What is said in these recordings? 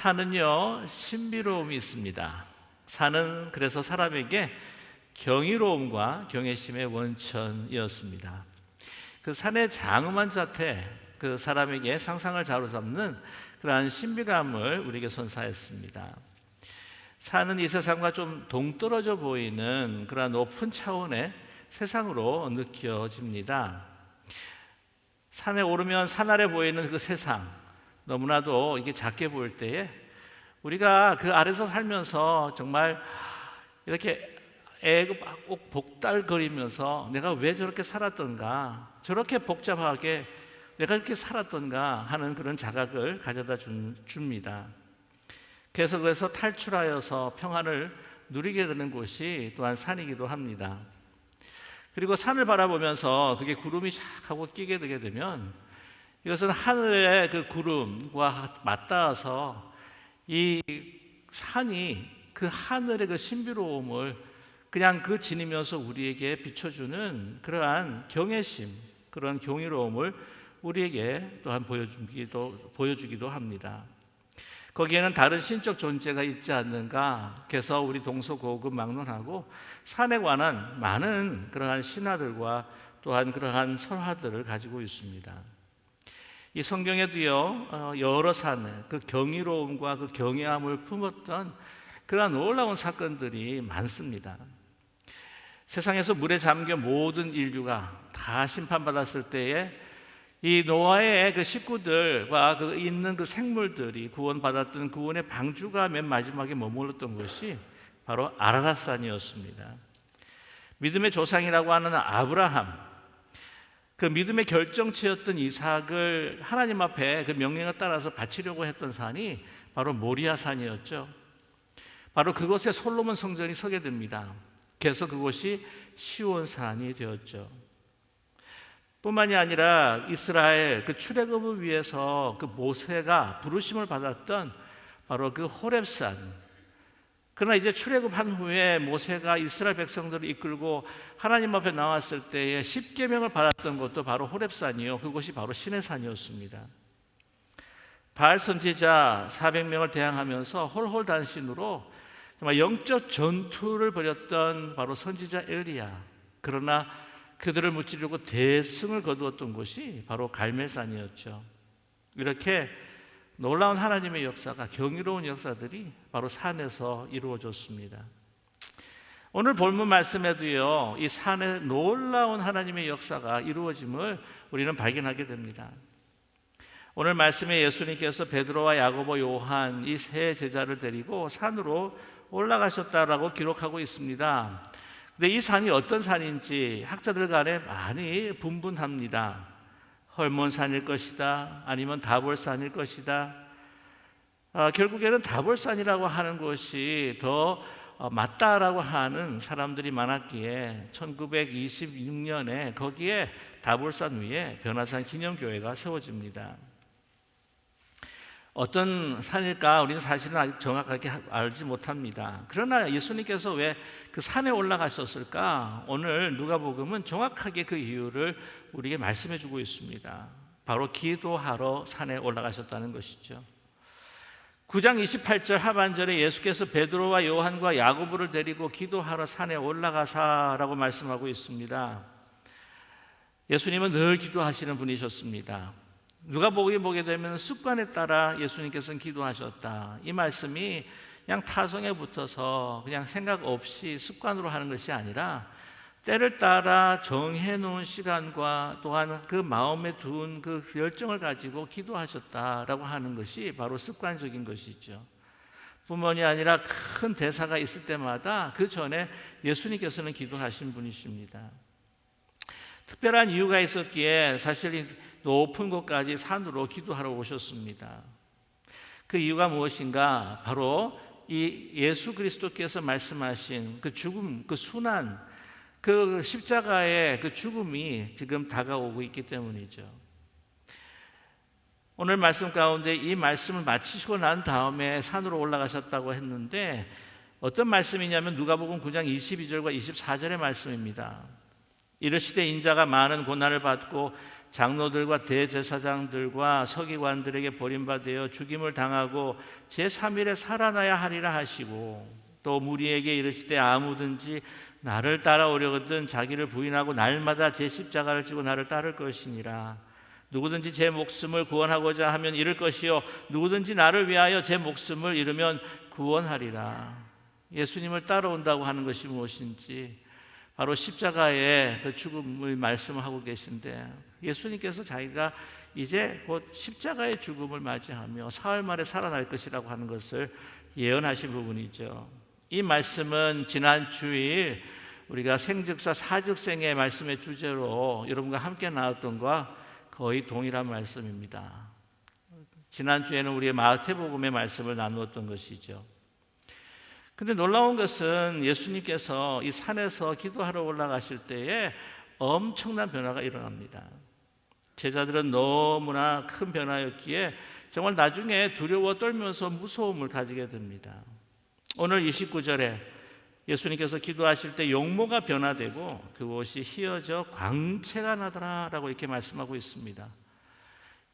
산은요, 신비로움이 있습니다. 산은 그래서 사람에게 경이로움과 경외심의 원천이었습니다. 그 산의 장엄한 자태, 그 사람에게 상상을 자로잡는 그러한 신비감을 우리에게 선사했습니다. 산은 이 세상과 좀 동떨어져 보이는 그러한 높은 차원의 세상으로 느껴집니다. 산에 오르면 산 아래 보이는 그 세상, 너무나도 이게 작게 보일 때에 우리가 그 아래서 살면서 정말 이렇게 꼭 복달거리면서 내가 왜 저렇게 살았던가, 저렇게 복잡하게 내가 이렇게 살았던가 하는 그런 자각을 가져다 줍니다. 그래서 탈출하여서 평안을 누리게 되는 곳이 또한 산이기도 합니다. 그리고 산을 바라보면서 그게 구름이 쫙 하고 끼게 되게 되면 이것은 하늘의 그 구름과 맞닿아서 이 산이 그 하늘의 그 신비로움을 그냥 그 지니면서 우리에게 비춰주는 그러한 경외심, 그런 경이로움을 우리에게 또한 보여주기도 합니다. 거기에는 다른 신적 존재가 있지 않는가. 그래서 우리 동서고금 막론하고 산에 관한 많은 그러한 신화들과 또한 그러한 설화들을 가지고 있습니다. 이 성경에도요, 여러 산의 그 경이로움과 그 경외함을 품었던 그러한 놀라운 사건들이 많습니다. 세상에서 물에 잠겨 모든 인류가 다 심판받았을 때에 이 노아의 그 식구들과 그 있는 그 생물들이 구원받았던 구원의 방주가 맨 마지막에 머물렀던 것이 바로 아라랏산이었습니다. 믿음의 조상이라고 하는 아브라함, 그 믿음의 결정체였던 이삭을 하나님 앞에 그 명령에 따라서 바치려고 했던 산이 바로 모리아산이었죠. 바로 그곳에 솔로몬 성전이 서게 됩니다. 그래서 그곳이 시온산이 되었죠. 뿐만이 아니라 이스라엘 그 출애굽을 위해서 그 모세가 부르심을 받았던 바로 그 호렙산. 그러나 이제 출애굽한 후에 모세가 이스라엘 백성들을 이끌고 하나님 앞에 나왔을 때에 십계명을 받았던 것도 바로 호렙산이요, 그것이 바로 시내산이었습니다. 바알 선지자 400명을 대항하면서 홀홀단신으로 정말 영적 전투를 벌였던 바로 선지자 엘리야, 그러나 그들을 무찌르고 대승을 거두었던 곳이 바로 갈멜산이었죠. 이렇게 놀라운 하나님의 역사가, 경이로운 역사들이 바로 산에서 이루어졌습니다. 오늘 본문 말씀에도요, 이 산에 놀라운 하나님의 역사가 이루어짐을 우리는 발견하게 됩니다. 오늘 말씀에 예수님께서 베드로와 야고보, 요한 이 세 제자를 데리고 산으로 올라가셨다라고 기록하고 있습니다. 근데 이 산이 어떤 산인지 학자들 간에 많이 분분합니다. 헐몬산일 것이다, 아니면 다볼산일 것이다. 결국에는 다볼산이라고 하는 것이 더 맞다라고 하는 사람들이 많았기에 1926년에 거기에 다볼산 위에 변화산 기념교회가 세워집니다. 어떤 산일까 우리는 사실은 아직 정확하게 알지 못합니다. 그러나 예수님께서 왜 그 산에 올라가셨을까? 오늘 누가복음은 정확하게 그 이유를 우리에게 말씀해 주고 있습니다. 바로 기도하러 산에 올라가셨다는 것이죠. 9장 28절 하반절에 예수께서 베드로와 요한과 야고보를 데리고 기도하러 산에 올라가사라고 말씀하고 있습니다. 예수님은 늘 기도하시는 분이셨습니다. 누가복음에 보게 되면 습관에 따라 예수님께서는 기도하셨다. 이 말씀이 그냥 타성에 붙어서 그냥 생각 없이 습관으로 하는 것이 아니라 때를 따라 정해놓은 시간과 또한 그 마음에 둔 그 열정을 가지고 기도하셨다라고 하는 것이 바로 습관적인 것이죠. 뿐만이 아니라 큰 대사가 있을 때마다 그 전에 예수님께서는 기도하신 분이십니다. 특별한 이유가 있었기에 사실 높은 곳까지 산으로 기도하러 오셨습니다. 그 이유가 무엇인가? 바로 이 예수 그리스도께서 말씀하신 그 죽음, 그 순환, 그 십자가의 그 죽음이 지금 다가오고 있기 때문이죠. 오늘 말씀 가운데 이 말씀을 마치시고 난 다음에 산으로 올라가셨다고 했는데 어떤 말씀이냐면 누가복음 9장 22절과 24절의 말씀입니다. 이르시되 인자가 많은 고난을 받고 장로들과 대제사장들과 서기관들에게 버림받아 죽임을 당하고 제3일에 살아나야 하리라 하시고, 또 무리에게 이르시되 아무든지 나를 따라오려거든 자기를 부인하고 날마다 제 십자가를 지고 나를 따를 것이니라. 누구든지 제 목숨을 구원하고자 하면 잃을 것이요 누구든지 나를 위하여 제 목숨을 잃으면 구원하리라. 예수님을 따라온다고 하는 것이 무엇인지 바로 십자가의 그 죽음을 말씀하고 계신데, 예수님께서 자기가 이제 곧 십자가의 죽음을 맞이하며 사흘 만에 살아날 것이라고 하는 것을 예언하신 부분이죠. 이 말씀은 지난 주일 우리가 생즉사 사즉생의 말씀의 주제로 여러분과 함께 나눴던 것과 거의 동일한 말씀입니다. 지난 주에는 우리의 마태복음의 말씀을 나누었던 것이죠. 근데 놀라운 것은 예수님께서 이 산에서 기도하러 올라가실 때에 엄청난 변화가 일어납니다. 제자들은 너무나 큰 변화였기에 정말 나중에 두려워 떨면서 무서움을 가지게 됩니다. 오늘 29절에 예수님께서 기도하실 때 용모가 변화되고 그곳이 휘어져 광채가 나더라라고 이렇게 말씀하고 있습니다.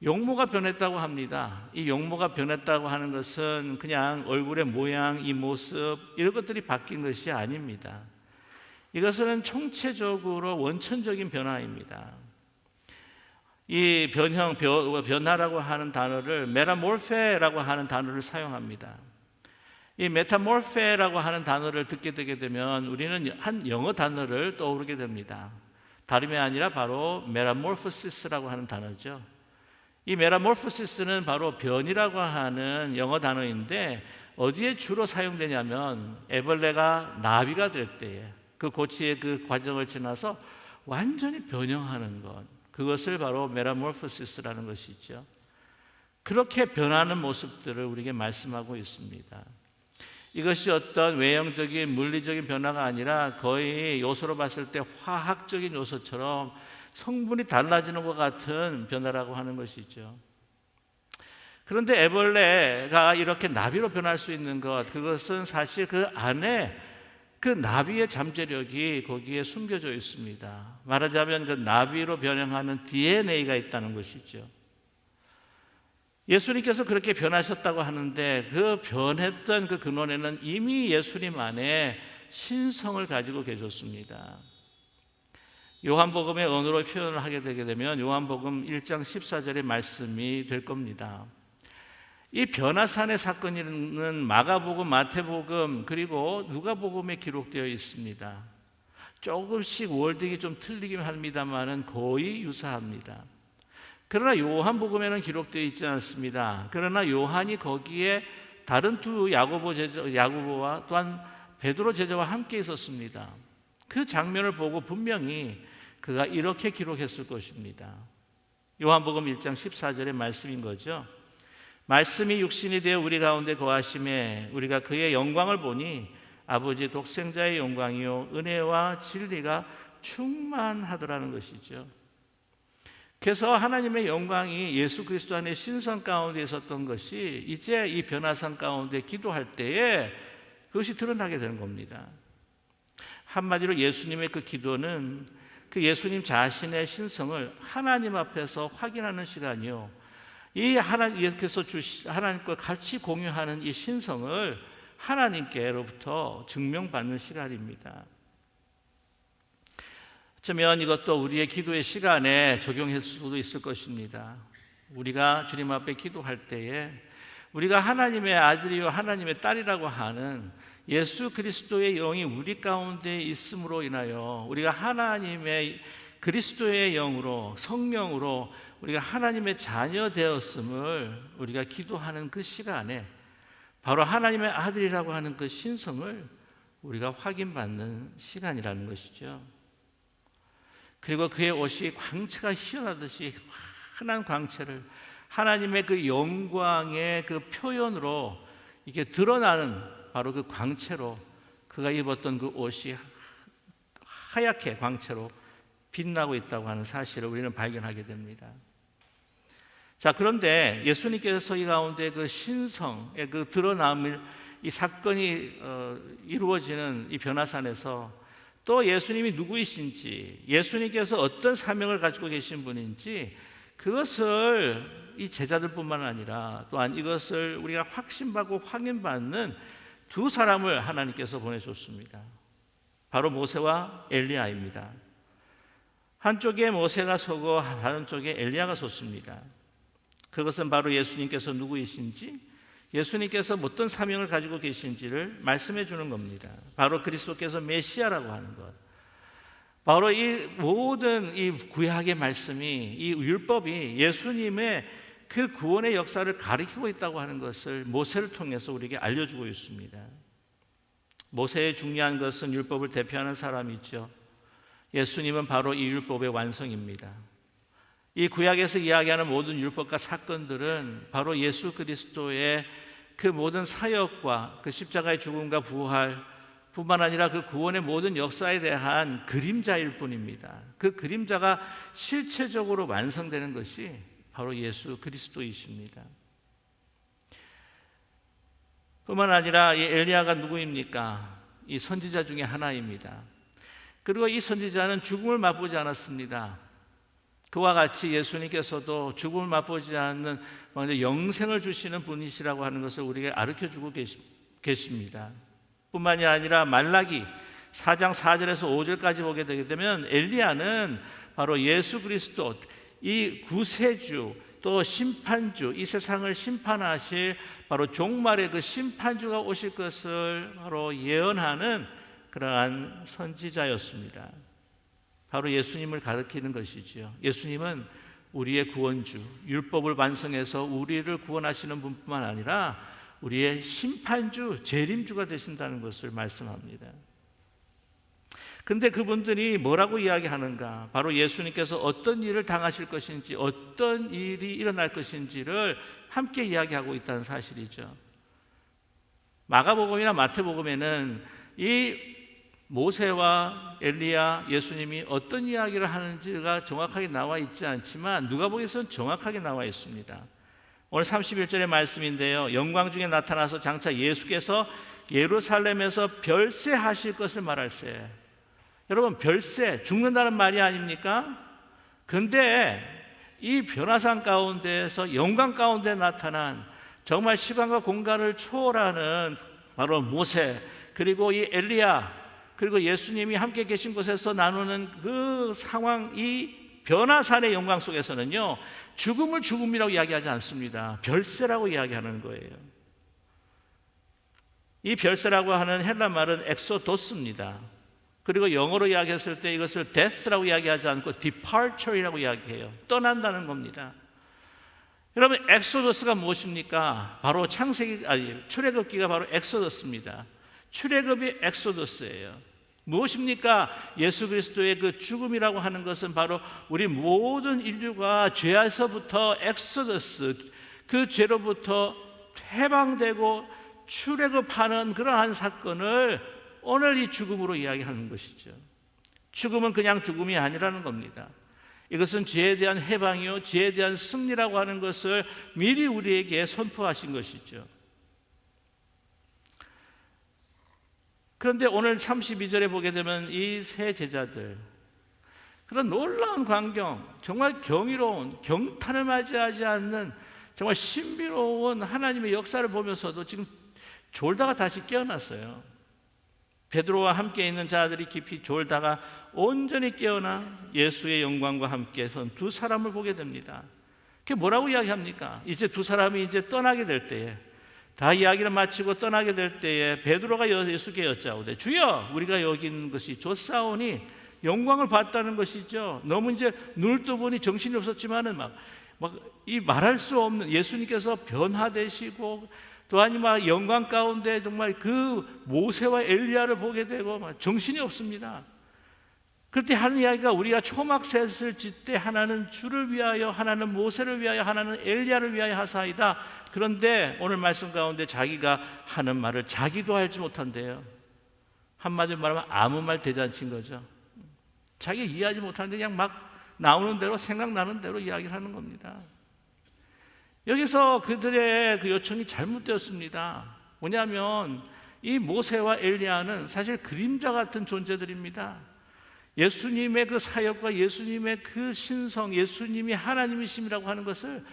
용모가 변했다고 합니다. 이 용모가 변했다고 하는 것은 그냥 얼굴의 모양, 이 모습 이런 것들이 바뀐 것이 아닙니다. 이것은 총체적으로 원천적인 변화입니다. 이 변화라고 하는 단어를 메타모르페라고 하는 단어를 사용합니다. 이 메타모르페라고 하는 단어를 듣게 되게 되면 우리는 한 영어 단어를 떠오르게 됩니다. 다름이 아니라 바로 메타모르포시스라고 하는 단어죠. 이 메타모르포시스는 바로 변이라고 하는 영어 단어인데 어디에 주로 사용되냐면 애벌레가 나비가 될 때에 그 고치의 그 과정을 지나서 완전히 변형하는 것, 그것을 바로 메타모르포시스라는 것이죠. 그렇게 변하는 모습들을 우리에게 말씀하고 있습니다. 이것이 어떤 외형적인 물리적인 변화가 아니라 거의 요소로 봤을 때 화학적인 요소처럼 성분이 달라지는 것 같은 변화라고 하는 것이죠. 그런데 애벌레가 이렇게 나비로 변할 수 있는 것, 그것은 사실 그 안에 그 나비의 잠재력이 거기에 숨겨져 있습니다. 말하자면 그 나비로 변형하는 DNA가 있다는 것이죠. 예수님께서 그렇게 변하셨다고 하는데 그 변했던 그 근원에는 이미 예수님 안에 신성을 가지고 계셨습니다. 요한복음의 언어로 표현을 하게 되게 되면 요한복음 1장 14절의 말씀이 될 겁니다. 이 변화산의 사건은 마가복음, 마태복음 그리고 누가복음에 기록되어 있습니다. 조금씩 월딩이 좀 틀리긴 합니다만은 거의 유사합니다. 그러나 요한복음에는 기록되어 있지 않습니다. 그러나 요한이 거기에 다른 두 야고보와 또한 베드로 제자와 함께 있었습니다. 그 장면을 보고 분명히 그가 이렇게 기록했을 것입니다. 요한복음 1장 14절의 말씀인 거죠. 말씀이 육신이 되어 우리 가운데 거하심에 우리가 그의 영광을 보니 아버지 독생자의 영광이요 은혜와 진리가 충만하더라는 것이죠. 그래서 하나님의 영광이 예수 그리스도 안에 신성 가운데 있었던 것이 이제 이 변화산 가운데 기도할 때에 그것이 드러나게 되는 겁니다. 한마디로 예수님의 그 기도는 그 예수님 자신의 신성을 하나님 앞에서 확인하는 시간이요, 이 하나님께서 하나님과 같이 공유하는 이 신성을 하나님께로부터 증명받는 시간입니다. 어쩌면 이것도 우리의 기도의 시간에 적용할 수도 있을 것입니다. 우리가 주님 앞에 기도할 때에 우리가 하나님의 아들이요 하나님의 딸이라고 하는 예수 그리스도의 영이 우리 가운데 있음으로 인하여 우리가 하나님의 그리스도의 영으로 성령으로 우리가 하나님의 자녀 되었음을 우리가 기도하는 그 시간에 바로 하나님의 아들이라고 하는 그 신성을 우리가 확인받는 시간이라는 것이죠. 그리고 그의 옷이 광채가 희어나듯이 환한 광채를 하나님의 그 영광의 그 표현으로 이게 드러나는 바로 그 광채로 그가 입었던 그 옷이 하얗게 광채로 빛나고 있다고 하는 사실을 우리는 발견하게 됩니다. 자, 그런데 예수님께서 이 가운데 그 신성의 그 드러남을 이 사건이 이루어지는 이 변화산에서 또 예수님이 누구이신지, 예수님께서 어떤 사명을 가지고 계신 분인지 그것을 이 제자들뿐만 아니라 또한 이것을 우리가 확신받고 확인받는 두 사람을 하나님께서 보내셨습니다. 바로 모세와 엘리야입니다. 한쪽에 모세가 서고 다른 쪽에 엘리야가 섰습니다. 그것은 바로 예수님께서 누구이신지, 예수님께서 어떤 사명을 가지고 계신지를 말씀해 주는 겁니다. 바로 그리스도께서 메시아라고 하는 것. 바로 이 모든 이 구약의 말씀이, 이 율법이 예수님의 그 구원의 역사를 가리키고 있다고 하는 것을 모세를 통해서 우리에게 알려주고 있습니다. 모세의 중요한 것은 율법을 대표하는 사람이죠. 예수님은 바로 이 율법의 완성입니다. 이 구약에서 이야기하는 모든 율법과 사건들은 바로 예수 그리스도의 그 모든 사역과 그 십자가의 죽음과 부활 뿐만 아니라 그 구원의 모든 역사에 대한 그림자일 뿐입니다. 그 그림자가 실체적으로 완성되는 것이 바로 예수 그리스도이십니다. 뿐만 아니라 이 엘리야가 누구입니까? 이 선지자 중에 하나입니다. 그리고 이 선지자는 죽음을 맛보지 않았습니다. 그와 같이 예수님께서도 죽음을 맛보지 않는 영생을 주시는 분이시라고 하는 것을 우리에게 가르쳐주고 계십니다. 뿐만이 아니라 말라기 4장 4절에서 5절까지 보게 되게 되면 엘리야는 바로 예수 그리스도, 이 구세주 또 심판주, 이 세상을 심판하실 바로 종말의 그 심판주가 오실 것을 바로 예언하는 그러한 선지자였습니다. 바로 예수님을 가리키는 것이지요. 예수님은 우리의 구원주, 율법을 완성해서 우리를 구원하시는 분뿐만 아니라 우리의 심판주, 재림주가 되신다는 것을 말씀합니다. 근데 그분들이 뭐라고 이야기하는가? 바로 예수님께서 어떤 일을 당하실 것인지, 어떤 일이 일어날 것인지를 함께 이야기하고 있다는 사실이죠. 마가복음이나 마태복음에는 이 모세와 엘리야, 예수님이 어떤 이야기를 하는지가 정확하게 나와 있지 않지만 누가복음에서는 정확하게 나와 있습니다. 오늘 31절의 말씀인데요, 영광 중에 나타나서 장차 예수께서 예루살렘에서 별세하실 것을 말할세. 여러분, 별세, 죽는다는 말이 아닙니까? 근데 이 변화산 가운데에서 영광 가운데 나타난 정말 시간과 공간을 초월하는 바로 모세, 그리고 이 엘리야, 그리고 예수님이 함께 계신 곳에서 나누는 그 상황, 이 변화산의 영광 속에서는요, 죽음을 죽음이라고 이야기하지 않습니다. 별세라고 이야기하는 거예요. 이 별세라고 하는 헬라 말은 엑소도스입니다. 그리고 영어로 이야기했을 때 이것을 death라고 이야기하지 않고 departure이라고 이야기해요. 떠난다는 겁니다. 여러분, 엑소더스가 무엇입니까? 바로 출애굽기가 바로 엑소더스입니다. 출애굽이 엑소더스예요. 무엇입니까? 예수 그리스도의 그 죽음이라고 하는 것은 바로 우리 모든 인류가 죄에서부터 엑소더스, 그 죄로부터 해방되고 출애굽하는 그러한 사건을 오늘 이 죽음으로 이야기하는 것이죠. 죽음은 그냥 죽음이 아니라는 겁니다. 이것은 죄에 대한 해방이요, 죄에 대한 승리라고 하는 것을 미리 우리에게 선포하신 것이죠. 그런데 오늘 32절에 보게 되면 이 세 제자들, 그런 놀라운 광경, 정말 경이로운, 경탄을 맞이하지 않는 정말 신비로운 하나님의 역사를 보면서도 지금 졸다가 다시 깨어났어요. 베드로와 함께 있는 자들이 깊이 졸다가 온전히 깨어나 예수의 영광과 함께 선 두 사람을 보게 됩니다. 그게 뭐라고 이야기합니까? 이제 두 사람이 이제 떠나게 될 때에, 다 이야기를 마치고 떠나게 될 때에 베드로가 예수께 여짜오되 주여, 우리가 여기 있는 것이 좋사오니 영광을 봤다는 것이죠. 너무 이제 눈을 떠보니 정신이 없었지만은 막 이 말할 수 없는 예수님께서 변화되시고 또한 막 영광 가운데 정말 그 모세와 엘리야를 보게 되고 막 정신이 없습니다. 그때 하는 이야기가 우리가 초막셋을 짓때 하나는 주를 위하여, 하나는 모세를 위하여, 하나는 엘리야를 위하여 하사이다. 그런데 오늘 말씀 가운데 자기가 하는 말을 자기도 알지 못한대요. 한마디로 말하면 아무 말 대잔치인 거죠. 자기가 이해하지 못하는데 그냥 막 나오는 대로, 생각나는 대로 이야기를 하는 겁니다. 여기서 그들의 그 요청이 잘못되었습니다. 뭐냐면 이 모세와 엘리야는 사실 그림자 같은 존재들입니다. 예수님의 그 사역과 예수님의 그 신성, 예수님이 하나님이심이라고 하는 것을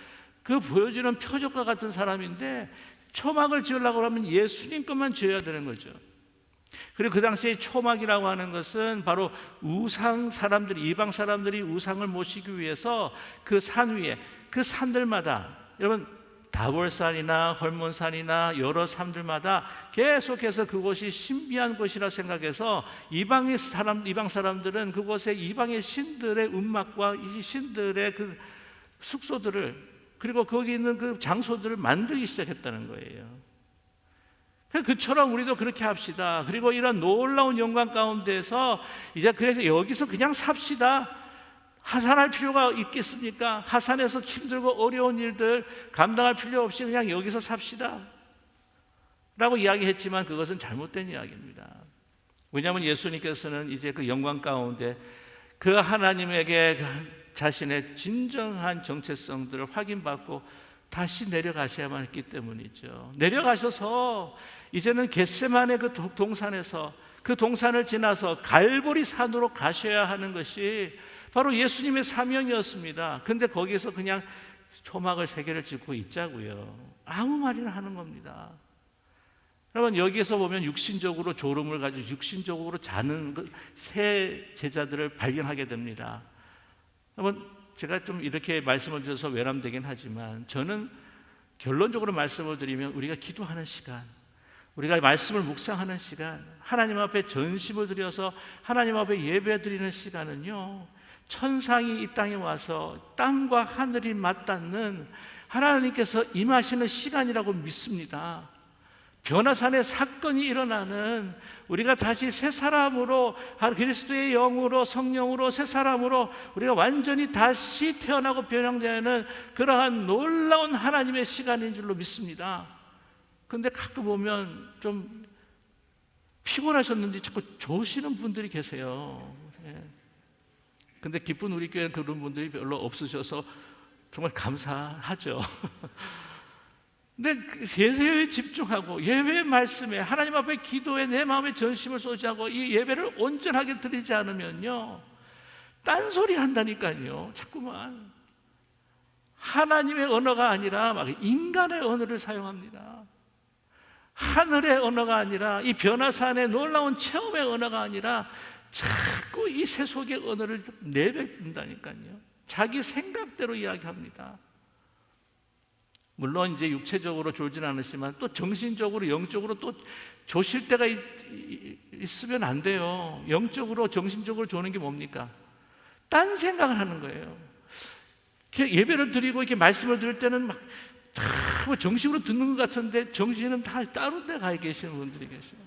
그 보여주는 표적과 같은 사람인데, 초막을 지으려고 하면 예수님 것만 지어야 되는 거죠. 그리고 그 당시에 초막이라고 하는 것은 바로 우상 사람들이, 이방 사람들이 우상을 모시기 위해서 그 산 위에, 그 산들마다, 여러분 다볼산이나 헐몬산이나 여러 산들마다 계속해서 그곳이 신비한 곳이라 생각해서 이방 사람들은 그곳에 이방의 신들의 음막과 이 신들의 그 숙소들을, 그리고 거기 있는 그 장소들을 만들기 시작했다는 거예요. 그처럼 우리도 그렇게 합시다. 그리고 이런 놀라운 영광 가운데서 이제 그래서 여기서 그냥 삽시다. 하산할 필요가 있겠습니까? 하산해서 힘들고 어려운 일들 감당할 필요 없이 그냥 여기서 삽시다 라고 이야기했지만 그것은 잘못된 이야기입니다. 왜냐하면 예수님께서는 이제 그 영광 가운데 그 하나님에게 자신의 진정한 정체성들을 확인받고 다시 내려가셔야만 했기 때문이죠. 내려가셔서 이제는 겟세마네 그 동산에서, 그 동산을 지나서 갈보리 산으로 가셔야 하는 것이 바로 예수님의 사명이었습니다. 근데 거기에서 그냥 초막을 3개를 짓고 있자고요. 아무 말이나 하는 겁니다. 여러분, 여기에서 보면 육신적으로 졸음을 가지고 육신적으로 자는 새 제자들을 발견하게 됩니다. 여러분, 제가 좀 이렇게 말씀을 드려서 외람되긴 하지만 저는 결론적으로 말씀을 드리면 우리가 기도하는 시간, 우리가 말씀을 묵상하는 시간, 하나님 앞에 전심을 드려서 하나님 앞에 예배 드리는 시간은요, 천상이 이 땅에 와서 땅과 하늘이 맞닿는 하나님께서 임하시는 시간이라고 믿습니다. 변화산의 사건이 일어나는, 우리가 다시 새 사람으로, 그리스도의 영으로, 성령으로 새 사람으로 우리가 완전히 다시 태어나고 변형되는 그러한 놀라운 하나님의 시간인 줄로 믿습니다. 그런데 가끔 보면 좀 피곤하셨는지 자꾸 조시는 분들이 계세요. 근데 기쁜 우리 교회는 그런 분들이 별로 없으셔서 정말 감사하죠. 근데 예배에 집중하고 예배의 말씀에 하나님 앞에 기도에 내 마음의 전심을 쏟아하고 이 예배를 온전하게 드리지 않으면요, 딴소리 한다니까요. 자꾸만 하나님의 언어가 아니라 막 인간의 언어를 사용합니다. 하늘의 언어가 아니라, 이 변화산의 놀라운 체험의 언어가 아니라 자꾸 이 세속의 언어를 내뱉는다니까요. 자기 생각대로 이야기합니다. 물론 이제 육체적으로 졸진 않으시지만 또 정신적으로, 영적으로 또 조실 때가 있으면 안 돼요. 영적으로, 정신적으로 조는 게 뭡니까? 딴 생각을 하는 거예요. 이렇게 예배를 드리고 이렇게 말씀을 들을 때는 막 다 정식으로 듣는 것 같은데 정신은 다 다른 데 가 계시는 분들이 계세요.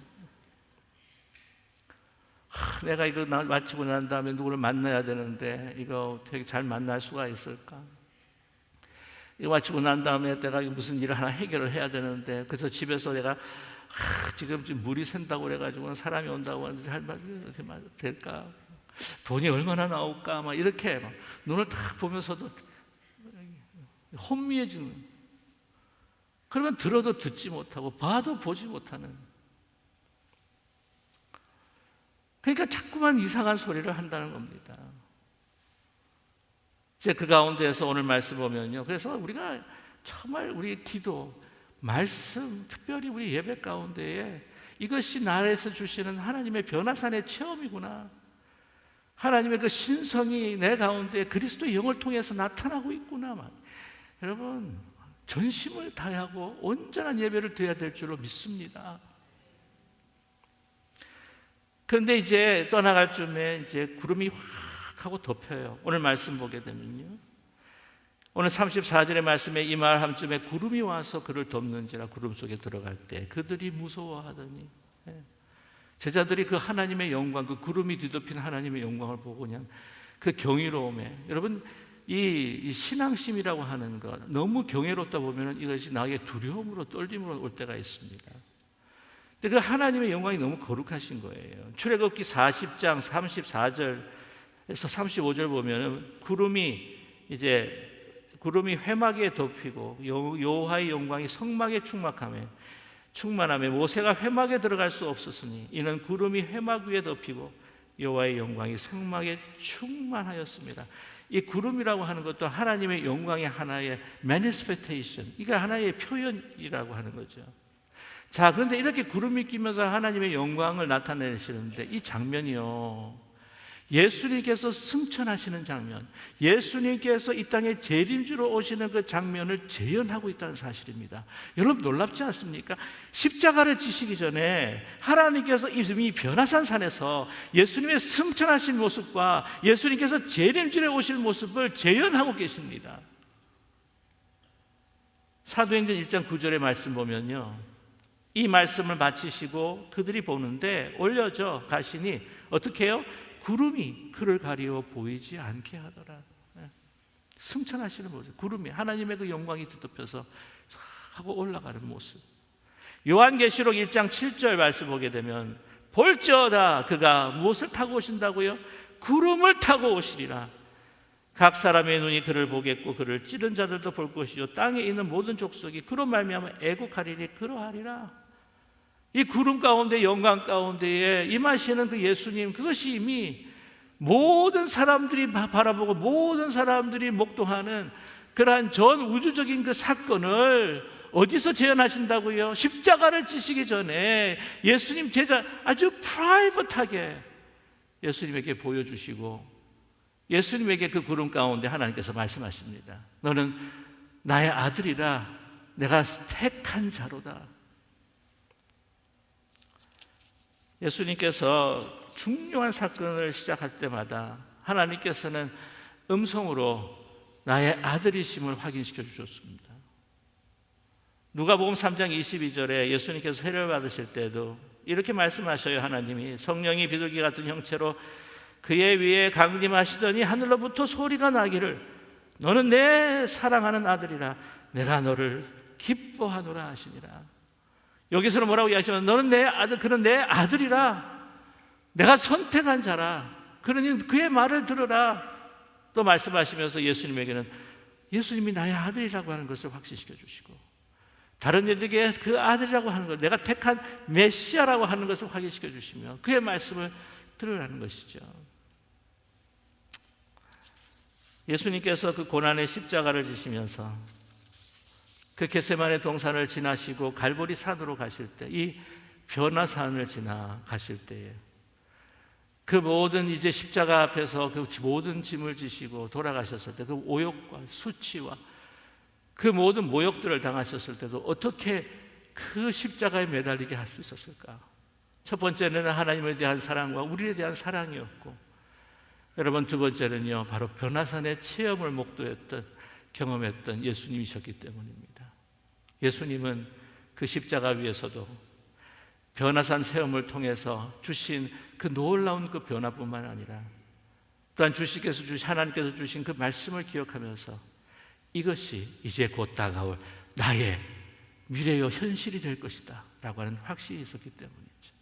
내가 이거 마치고 난 다음에 누구를 만나야 되는데 이거 어떻게 잘 만날 수가 있을까? 이거 마치고 난 다음에 내가 무슨 일을 하나 해결을 해야 되는데, 그래서 집에서 내가 지금 물이 샌다고 그래가지고 사람이 온다고 하는데 잘 될까? 돈이 얼마나 나올까? 막 이렇게 막 눈을 딱 보면서도 혼미해지는, 그러면 들어도 듣지 못하고 봐도 보지 못하는, 그러니까 자꾸만 이상한 소리를 한다는 겁니다. 이제 그 가운데에서 오늘 말씀 보면요, 그래서 우리가 정말 우리의 기도, 말씀, 특별히 우리 예배 가운데에 이것이 나라에서 주시는 하나님의 변화산의 체험이구나, 하나님의 그 신성이 내 가운데 그리스도의 영을 통해서 나타나고 있구나. 막. 여러분, 전심을 다하고 온전한 예배를 드려야 될 줄로 믿습니다. 그런데 이제 떠나갈 쯤에 이제 구름이 확 하고 덮여요. 오늘 말씀 보게 되면요, 오늘 34절의 말씀에 이 말 함쯤에 구름이 와서 그를 덮는지라, 구름 속에 들어갈 때 그들이 무서워하더니, 제자들이 그 하나님의 영광, 그 구름이 뒤덮인 하나님의 영광을 보고 그냥 그 경이로움에, 여러분 이 신앙심이라고 하는 것, 너무 경외롭다 보면 이것이 나에게 두려움으로, 떨림으로 올 때가 있습니다. 근데 그 하나님의 영광이 너무 거룩하신 거예요. 출애굽기 40장 34절에서 35절 보면 구름이 회막에 덮이고 여호와의 영광이 성막에 충만하며 충만함에 모세가 회막에 들어갈 수 없었으니 이는 구름이 회막 위에 덮이고 여호와의 영광이 성막에 충만하였습니다. 이 구름이라고 하는 것도 하나님의 영광의 하나의 manifestation, 이게 하나의 표현이라고 하는 거죠. 자, 그런데 이렇게 구름이 끼면서 하나님의 영광을 나타내시는데 이 장면이요, 예수님께서 승천하시는 장면, 예수님께서 이 땅에 재림주로 오시는 그 장면을 재현하고 있다는 사실입니다. 여러분 놀랍지 않습니까? 십자가를 지시기 전에 하나님께서 이미 변화산 산에서 예수님의 승천하신 모습과 예수님께서 재림주에 오실 모습을 재현하고 계십니다. 사도행전 1장 9절의 말씀 보면요, 이 말씀을 마치시고 그들이 보는데 올려져 가시니 어떻게 해요? 구름이 그를 가리워 보이지 않게 하더라. 승천하시는 모습, 구름이 하나님의 그 영광이 뒤덮여서 하고 올라가는 모습. 요한계시록 1장 7절 말씀 보게 되면 볼지어다 그가 무엇을 타고 오신다고요? 구름을 타고 오시리라. 각 사람의 눈이 그를 보겠고 그를 찌른 자들도 볼 것이요 땅에 있는 모든 족속이 그로 말미암아 애국하리니 그러하리라. 이 구름 가운데 영광 가운데에 임하시는 그 예수님, 그것이 이미 모든 사람들이 바라보고 모든 사람들이 목도하는 그러한 전 우주적인 그 사건을 어디서 재현하신다고요? 십자가를 지시기 전에 예수님 제자 아주 프라이빗하게 예수님에게 보여주시고 예수님에게 그 구름 가운데 하나님께서 말씀하십니다. 너는 나의 아들이라, 내가 택한 자로다. 예수님께서 중요한 사건을 시작할 때마다 하나님께서는 음성으로 나의 아들이심을 확인시켜 주셨습니다. 누가복음 3장 22절에 예수님께서 세례를 받으실 때도 이렇게 말씀하셔요. 하나님이 성령이 비둘기 같은 형체로 그의 위에 강림하시더니 하늘로부터 소리가 나기를 너는 내 사랑하는 아들이라, 내가 너를 기뻐하노라 하시니라. 여기서는 뭐라고 이야기하시면 너는 내 아들, 그는 내 아들이라, 내가 선택한 자라, 그러니 그의 말을 들으라. 또 말씀하시면서 예수님에게는 예수님이 나의 아들이라고 하는 것을 확신시켜 주시고 다른 이들에게 그 아들이라고 하는 것, 내가 택한 메시아라고 하는 것을 확인시켜 주시며 그의 말씀을 들으라는 것이죠. 예수님께서 그 고난의 십자가를 지시면서 그 겟세마네 동산을 지나시고 갈보리 산으로 가실 때, 이 변화산을 지나가실 때에 그 모든 이제 십자가 앞에서 그 모든 짐을 지시고 돌아가셨을 때 그 오욕과 수치와 그 모든 모욕들을 당하셨을 때도 어떻게 그 십자가에 매달리게 할 수 있었을까? 첫 번째는 하나님에 대한 사랑과 우리에 대한 사랑이었고, 여러분 두 번째는요, 바로 변화산의 체험을 목도했던, 경험했던 예수님이셨기 때문입니다. 예수님은 그 십자가 위에서도 변화산 체험을 통해서 주신 그 놀라운 그 변화뿐만 아니라 또한 하나님께서 주신 그 말씀을 기억하면서 이것이 이제 곧 다가올 나의 미래요 현실이 될 것이다 라고 하는 확신이 있었기 때문이죠.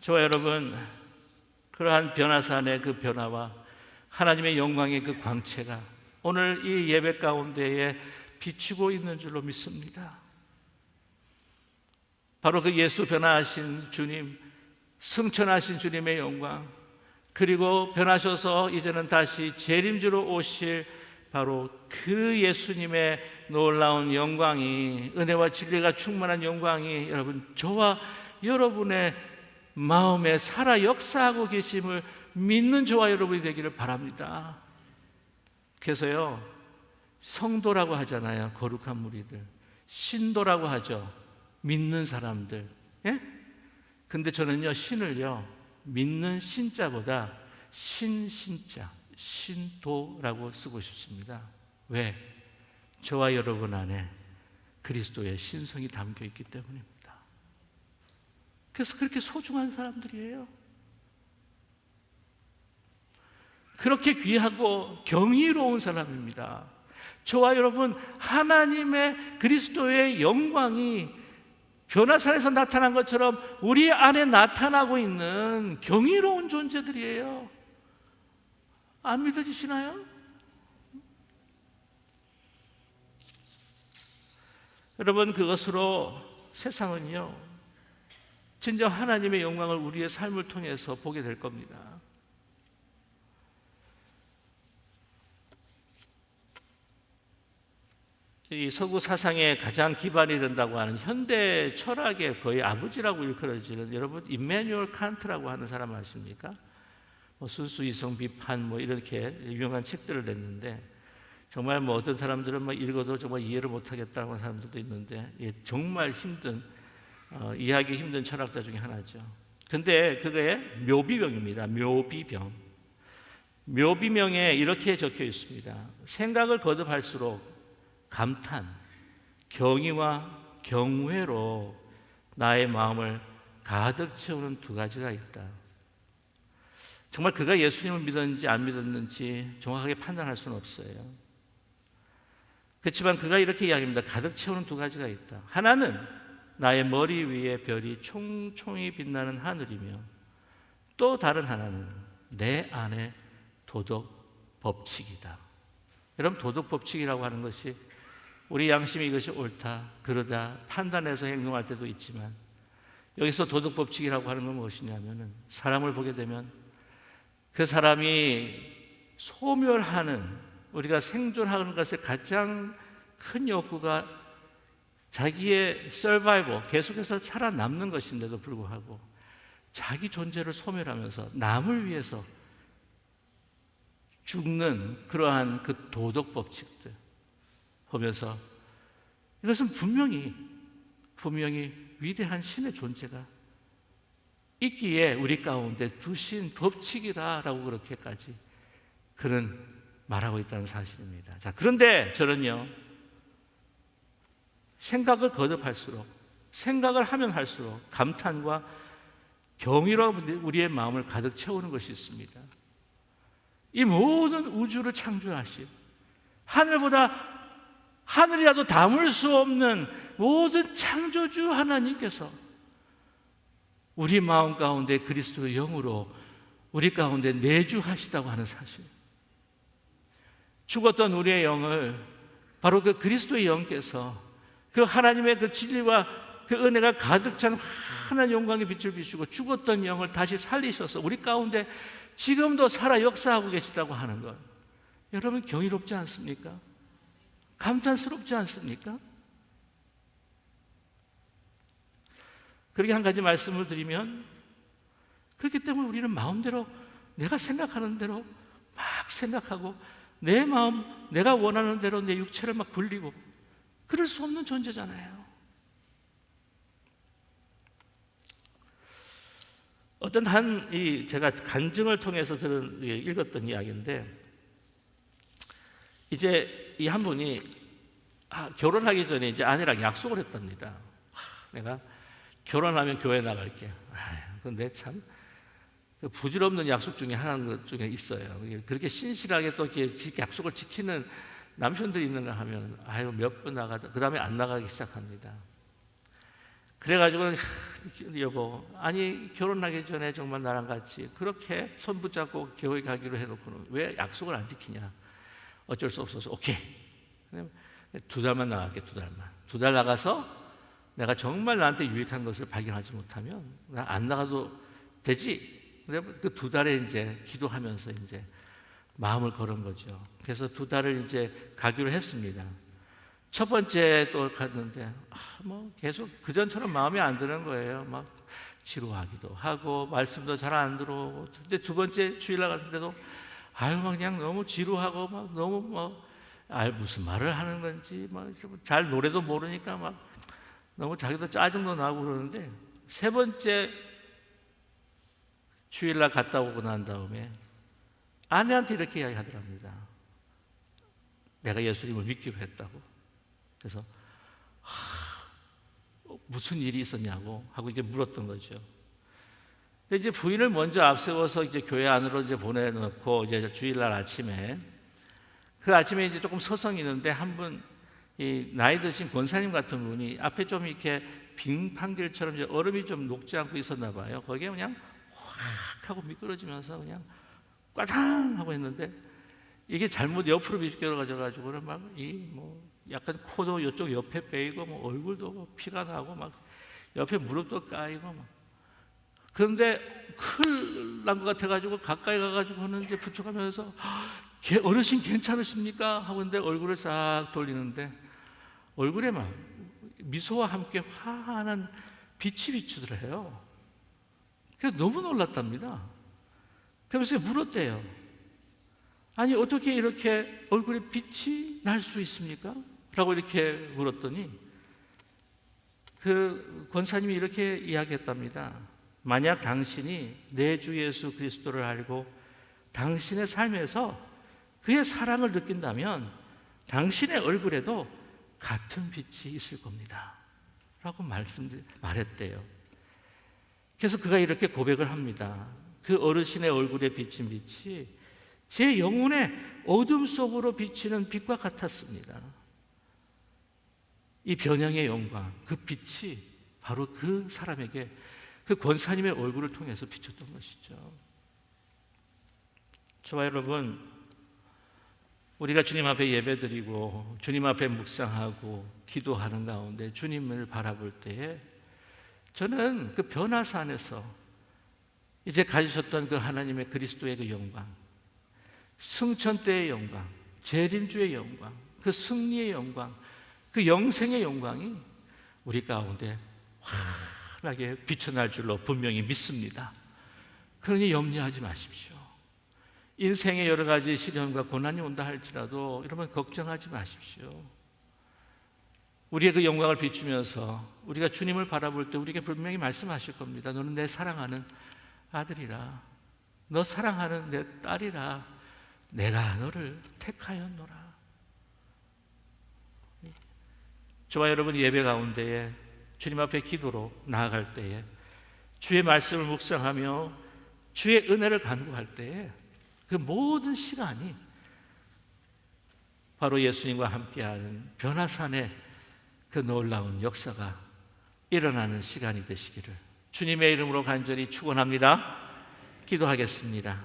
저와 여러분, 그러한 변화산의 그 변화와 하나님의 영광의 그 광채가 오늘 이 예배 가운데에 비추고 있는 줄로 믿습니다. 바로 그 예수 변화하신 주님, 승천하신 주님의 영광, 그리고 변하셔서 이제는 다시 재림주로 오실 바로 그 예수님의 놀라운 영광이, 은혜와 진리가 충만한 영광이 여러분 저와 여러분의 마음에 살아 역사하고 계심을 믿는 저와 여러분이 되기를 바랍니다. 그래서요, 성도라고 하잖아요. 거룩한 무리들. 신도라고 하죠. 믿는 사람들. 예? 근데 저는요, 신을요, 믿는 신자보다 신자, 신도라고 쓰고 싶습니다. 왜? 저와 여러분 안에 그리스도의 신성이 담겨 있기 때문입니다. 그래서 그렇게 소중한 사람들이에요. 그렇게 귀하고 경이로운 사람입니다. 저와 여러분, 하나님의 그리스도의 영광이 변화산에서 나타난 것처럼 우리 안에 나타나고 있는 경이로운 존재들이에요. 안 믿어지시나요? 여러분, 그것으로 세상은요, 진정 하나님의 영광을 우리의 삶을 통해서 보게 될 겁니다. 이 서구 사상의 가장 기반이 된다고 하는 현대 철학의 거의 아버지라고 일컬어지는, 여러분, 임마누엘 칸트라고 하는 사람 아십니까? 순수 이성 비판 이렇게 유명한 책들을 냈는데, 정말 어떤 사람들은 읽어도 정말 이해를 못하겠다고 하는 사람들도 있는데, 정말 힘든 이해하기 힘든 철학자 중에 하나죠. 근데 그게 묘비병입니다. 묘비병. 묘비명에 이렇게 적혀 있습니다. 생각을 거듭할수록 감탄, 경의와 경외로 나의 마음을 가득 채우는 두 가지가 있다. 정말 그가 예수님을 믿었는지 안 믿었는지 정확하게 판단할 수는 없어요. 그렇지만 그가 이렇게 이야기합니다. 가득 채우는 두 가지가 있다. 하나는 나의 머리 위에 별이 총총히 빛나는 하늘이며, 또 다른 하나는 내 안의 도덕 법칙이다. 여러분, 도덕 법칙이라고 하는 것이 우리 양심이 이것이 옳다, 그러다 판단해서 행동할 때도 있지만, 여기서 도덕 법칙이라고 하는 건 무엇이냐면은, 사람을 보게 되면 그 사람이 소멸하는, 우리가 생존하는 것의 가장 큰 욕구가 자기의 서바이벌, 계속해서 살아남는 것인데도 불구하고 자기 존재를 소멸하면서 남을 위해서 죽는 그러한 그 도덕 법칙들 보면서, 이것은 분명히 위대한 신의 존재가 있기에 우리 가운데 두신 법칙이다라고 그렇게까지 그는 말하고 있다는 사실입니다. 자, 그런데 저는요, 생각을 거듭할수록, 생각을 하면 할수록 감탄과 경의로 우리의 마음을 가득 채우는 것이 있습니다. 이 모든 우주를 창조하신, 하늘이라도 담을 수 없는 모든 창조주 하나님께서 우리 마음 가운데 그리스도의 영으로 우리 가운데 내주하시다고 하는 사실, 죽었던 우리의 영을 바로 그 그리스도의 영께서 그 하나님의 그 진리와 그 은혜가 가득 찬 환한 영광의 빛을 비추고 죽었던 영을 다시 살리셔서 우리 가운데 지금도 살아 역사하고 계시다고 하는 것, 여러분, 경이롭지 않습니까? 감탄스럽지 않습니까? 그렇게 한 가지 말씀을 드리면, 그렇기 때문에 우리는 마음대로, 내가 생각하는 대로 막 생각하고, 내 마음, 내가 원하는 대로 내 육체를 막 굴리고, 그럴 수 없는 존재잖아요. 어떤 제가 간증을 통해서 읽었던 이야기인데, 이제 이 한 분이 결혼하기 전에 이제 아내랑 약속을 했답니다. 내가 결혼하면 교회 나갈게. 근데 참 부질없는 약속 중에 하나 중에 있어요. 그렇게 신실하게 또 이렇게 약속을 지키는 남편들이 있는가 하면 몇 번 나가다 그 다음에 안 나가기 시작합니다. 그래가지고 여보, 아니 결혼하기 전에 정말 나랑 같이 그렇게 손 붙잡고 교회 가기로 해놓고는 왜 약속을 안 지키냐. 어쩔 수 없어서 오케이, 2달만 나갈게. 2달만. 2달 나가서 내가 정말 나한테 유익한 것을 발견하지 못하면 나 안 나가도 되지. 그 2달에 이제 기도하면서 이제 마음을 걸은 거죠. 그래서 2달을 이제 가기로 했습니다. 첫 번째 또 갔는데 계속 그전처럼 마음에 안 드는 거예요. 막 지루하기도 하고 말씀도 잘 안 들어오고. 근데 두 번째 주일날 갔는데도 막 그냥 너무 지루하고 막 너무 무슨 말을 하는 건지 잘 노래도 모르니까 막 너무 자기도 짜증도 나고 그러는데, 세 번째 주일날 갔다 오고 난 다음에 아내한테 이렇게 이야기하더랍니다. 내가 예수님을 믿기로 했다고. 그래서 무슨 일이 있었냐고 하고 이제 물었던 거죠. 근데 이제 부인을 먼저 앞세워서 이제 교회 안으로 이제 보내놓고 이제 주일날 아침에, 그 아침에 이제 조금 서성이 있는데 한 분, 이 나이 드신 권사님 같은 분이 앞에 좀 이렇게 빙판길처럼 이제 얼음이 좀 녹지 않고 있었나 봐요. 거기에 그냥 확 하고 미끄러지면서 그냥 꽈당 하고 했는데, 이게 잘못 옆으로 미끄러져가지고 막 약간 코도 이쪽 옆에 빼이고 뭐 얼굴도 뭐 피가 나고 막 옆에 무릎도 까이고 막. 그런데 큰일 난 것 같아가지고 가까이 가가지고 하는데 부축하면서 어르신 괜찮으십니까? 하고 있는데 얼굴을 싹 돌리는데 얼굴에 막 미소와 함께 환한 빛이 비추더래요. 그래서 너무 놀랐답니다. 그래서 물었대요. 아니 어떻게 이렇게 얼굴에 빛이 날 수 있습니까? 라고 이렇게 물었더니 그 권사님이 이렇게 이야기했답니다. 만약 당신이 내 주 예수 그리스도를 알고 당신의 삶에서 그의 사랑을 느낀다면 당신의 얼굴에도 같은 빛이 있을 겁니다. 라고 말했대요. 그래서 그가 이렇게 고백을 합니다. 그 어르신의 얼굴에 비친 빛이 제 영혼의 어둠 속으로 비치는 빛과 같았습니다. 이 변형의 영광, 그 빛이 바로 그 사람에게 그 권사님의 얼굴을 통해서 비쳤던 것이죠. 저와 여러분, 우리가 주님 앞에 예배드리고 주님 앞에 묵상하고 기도하는 가운데 주님을 바라볼 때에 저는 그 변화사 안에서 이제 가지셨던 그 하나님의 그리스도의 그 영광, 승천 때의 영광, 재림주의 영광, 그 승리의 영광, 그 영생의 영광이 우리 가운데 환하게 비춰날 줄로 분명히 믿습니다. 그러니 염려하지 마십시오. 인생에 여러 가지 시련과 고난이 온다 할지라도 여러분 걱정하지 마십시오. 우리의 그 영광을 비추면서 우리가 주님을 바라볼 때 우리에게 분명히 말씀하실 겁니다. 너는 내 사랑하는 아들이라, 너 사랑하는 내 딸이라, 내가 너를 택하였노라. 저와 여러분 예배 가운데에 주님 앞에 기도로 나아갈 때에 주의 말씀을 묵상하며 주의 은혜를 간구할 때에 그 모든 시간이 바로 예수님과 함께하는 변화산의 그 놀라운 역사가 일어나는 시간이 되시기를 주님의 이름으로 간절히 축원합니다. 기도하겠습니다.